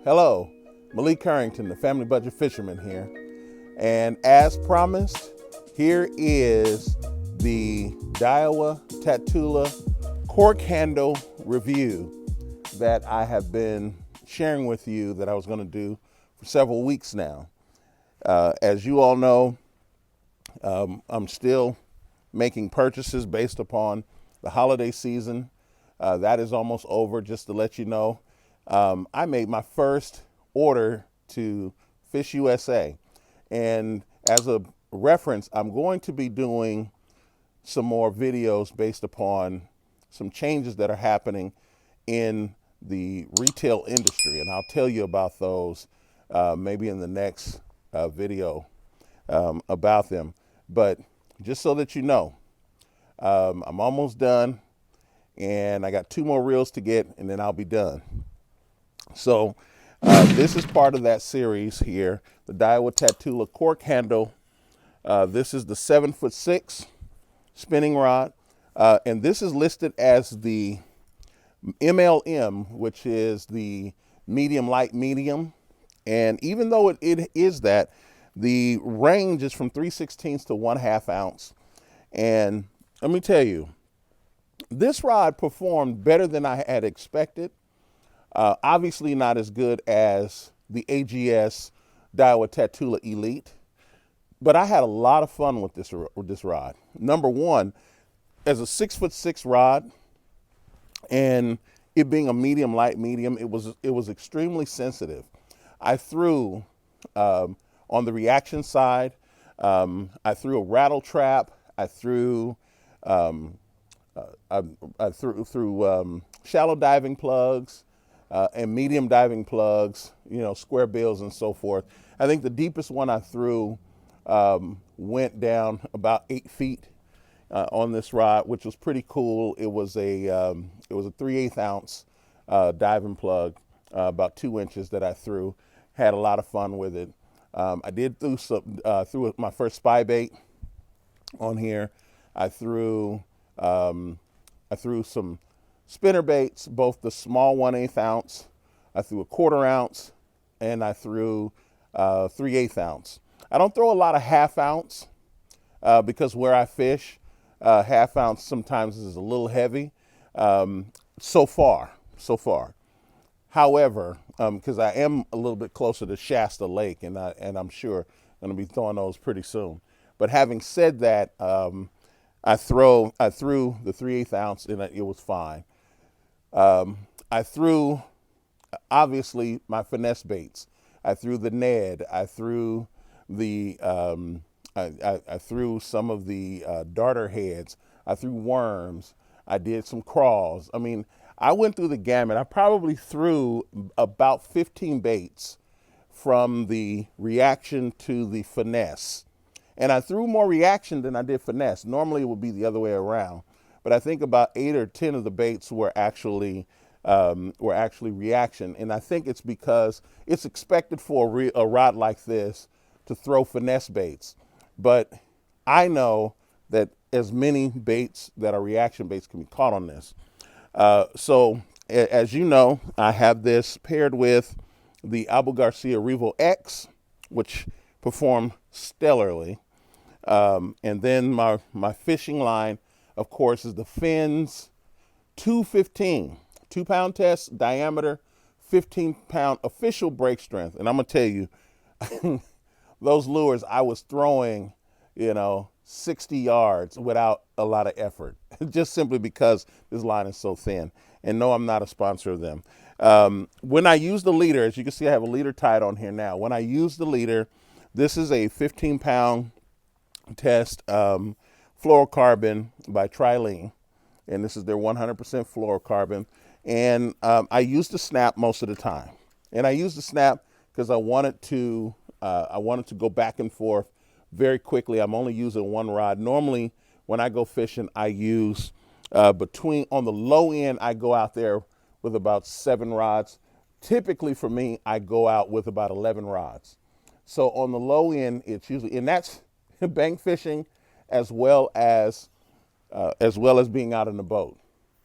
Hello, Malik Carrington, the Family Budget Fisherman here. And as promised, here is the Daiwa Tatula Cork handle review that I have been sharing with you that I was going to do for several weeks now. As you all know, I'm still making purchases based upon the holiday season. That is almost over, just to let you know. I made my first order to Fish USA. And as a reference, I'm going to be doing some more videos based upon some changes that are happening in the retail industry. And I'll tell you about those maybe in the next video about them. But just so that you know, I'm almost done, and I got 2 more reels to get, and then I'll be done. So this is part of that series here, the Daiwa Tatula Cork handle. This is the 7'6" spinning rod, and this is listed as the MLM, which is the medium light medium. And even though it is that, the range is from 3/16 to 1/2 ounce. And let me tell you, this rod performed better than I had expected. Obviously not as good as the AGS Daiwa Tatula Elite, but I had a lot of fun with this rod. Number one, as a 6'6" rod, and it being a medium light medium, it was extremely sensitive. I threw on the reaction side, I threw a rattle trap. I threw shallow diving plugs and medium diving plugs, square bills and so forth. I think the deepest one I threw went down about 8 feet on this rod, which was pretty cool. It was a 3/8 ounce diving plug, about 2 inches that I threw. Had a lot of fun with it. I did threw my first spy bait on here. I threw some spinner baits, both the small 1/8 ounce. I threw a 1/4 ounce, and I threw 3/8 ounce. I don't throw a lot of 1/2 ounce because where I fish, 1/2 ounce sometimes is a little heavy. So far. However, because I am a little bit closer to Shasta Lake, and I'm sure going to be throwing those pretty soon. But having said that, I threw the 3/8 ounce, and it was fine. I threw, obviously, my finesse baits. I threw the Ned. I threw the I threw some of the darter heads. I threw worms. I did some crawls. I mean, I went through the gamut. I probably threw about 15 baits from the reaction to the finesse. And I threw more reaction than I did finesse. Normally it would be the other way around. But I think about 8 or 10 of the baits were actually reaction. And I think it's because it's expected for a rod like this to throw finesse baits. But I know that as many baits that are reaction baits can be caught on this. So as you know, I have this paired with the Abu Garcia Revo X, which performed stellarly. And then my fishing line, of course, is the Fins 215, 2-pound test, diameter, 15-pound official break strength. And I'm going to tell you, those lures I was throwing, 60 yards without a lot of effort, just simply because this line is so thin. And no, I'm not a sponsor of them. When I use the leader, as you can see, I have a leader tied on here now. When I use the leader, this is a 15-pound test fluorocarbon by Trilene, and this is their 100% fluorocarbon. And I use the snap most of the time. And I use the snap because I wanted to go back and forth very quickly. I'm only using one rod. Normally, when I go fishing, I use on the low end, I go out there with about 7 rods. Typically for me, I go out with about 11 rods. So on the low end, it's usually, and that's bank fishing as well as being out in the boat.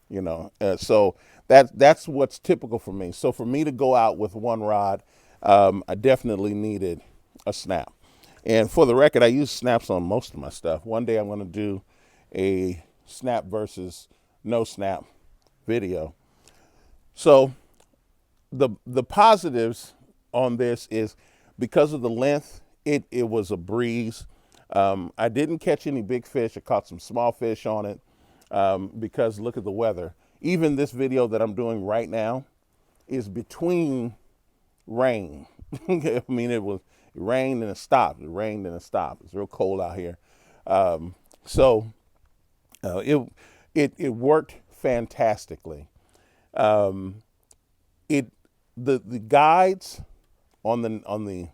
So that's what's typical for me. So for me to go out with one rod, I definitely needed a snap. And for the record, I use snaps on most of my stuff. One day I'm going to do a snap versus no snap video. So the positives on this is because of the length, it was a breeze. I didn't catch any big fish. I caught some small fish on it because look at the weather. Even this video that I'm doing right now is between rain. I mean, it rained and it stopped. It rained and it stopped. It's real cold out here. So it worked fantastically. The guides on the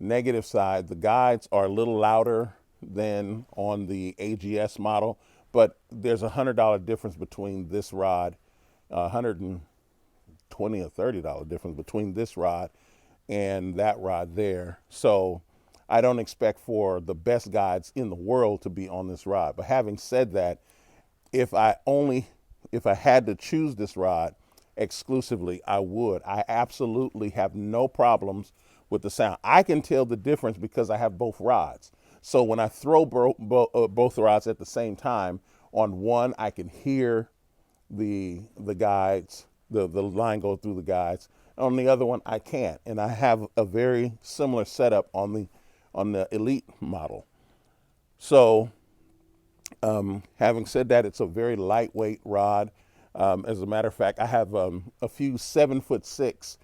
negative side, the guides are a little louder than on the AGS model, but there's $100 difference between this rod, $120 or $30 difference between this rod and that rod there. So I don't expect for the best guides in the world to be on this rod. But having said that, if I had to choose this rod exclusively, I would. I absolutely have no problems with the sound. I can tell the difference because I have both rods. So when I throw both rods at the same time, on one I can hear the guides, the line go through the guides. On the other one I can't, and I have a very similar setup on the Elite model. So having said that, it's a very lightweight rod. As a matter of fact, I have a few 7'6"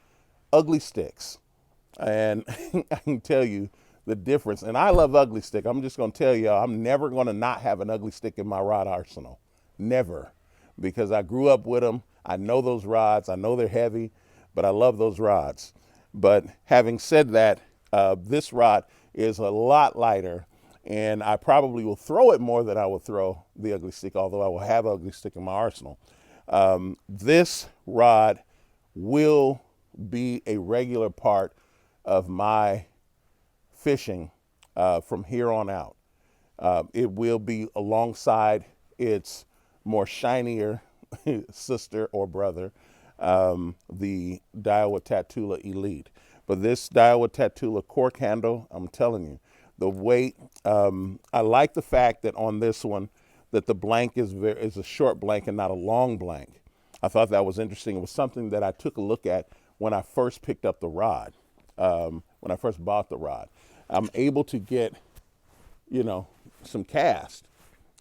ugly sticks, and I can tell you the difference. And I love ugly stick. I'm just going to tell y'all, I'm never going to not have an ugly stick in my rod arsenal. Never. Because I grew up with them. I know those rods. I know they're heavy, but I love those rods. But having said that, this rod is a lot lighter, and I probably will throw it more than I will throw the ugly stick, although I will have ugly stick in my arsenal. This rod will be a regular part of my fishing from here on out. It will be alongside its more shinier sister or brother, the Daiwa Tatula Elite. But this Daiwa Tatula Cork handle, I'm telling you, the weight, I like the fact that on this one, that the blank is a short blank and not a long blank. I thought that was interesting. It was something that I took a look at when I first picked up the rod, when I first bought the rod. I'm able to get, some cast.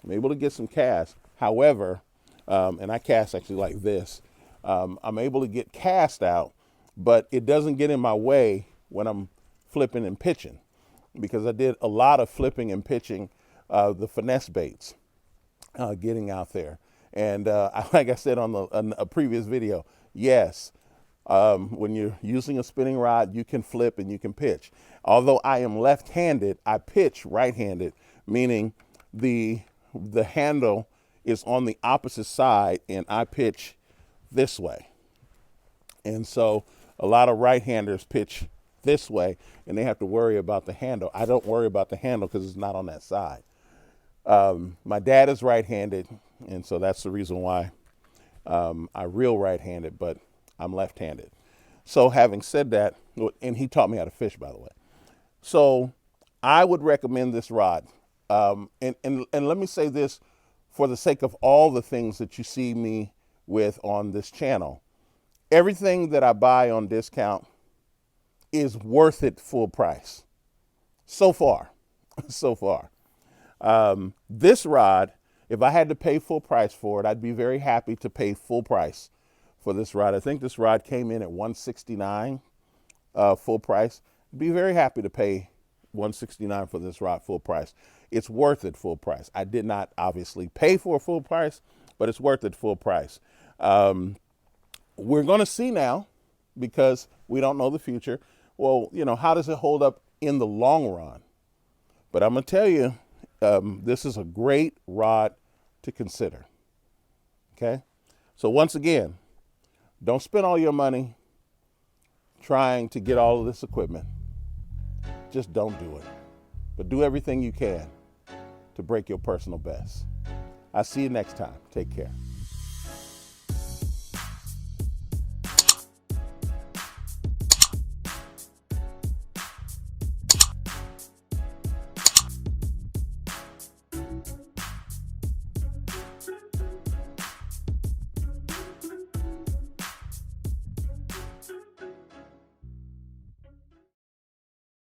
I'm able to get some cast. However, and I cast actually like this, I'm able to get cast out, but it doesn't get in my way when I'm flipping and pitching, because I did a lot of flipping and pitching the finesse baits. Getting out there. And like I said on a previous video, yes, when you're using a spinning rod, you can flip and you can pitch. Although I am left-handed, I pitch right-handed, meaning the handle is on the opposite side and I pitch this way. And so a lot of right-handers pitch this way and they have to worry about the handle. I don't worry about the handle because it's not on that side. My dad is right-handed, and so that's the reason why I reel right-handed, but I'm left-handed. So having said that, and he taught me how to fish, by the way. So I would recommend this rod. And let me say this for the sake of all the things that you see me with on this channel. Everything that I buy on discount is worth it full price. So far. So far. This rod, if I had to pay full price for it, I'd be very happy to pay full price for this rod. I think this rod came in at $169 full price. I'd be very happy to pay $169 for this rod full price. It's worth it full price. I did not obviously pay for a full price, but it's worth it full price. We're going to see now, because we don't know the future. Well, how does it hold up in the long run? But I'm going to tell you, this is a great rod to consider. Okay? So once again, don't spend all your money trying to get all of this equipment. Just don't do it. But do everything you can to break your personal best. I'll see you next time. Take care.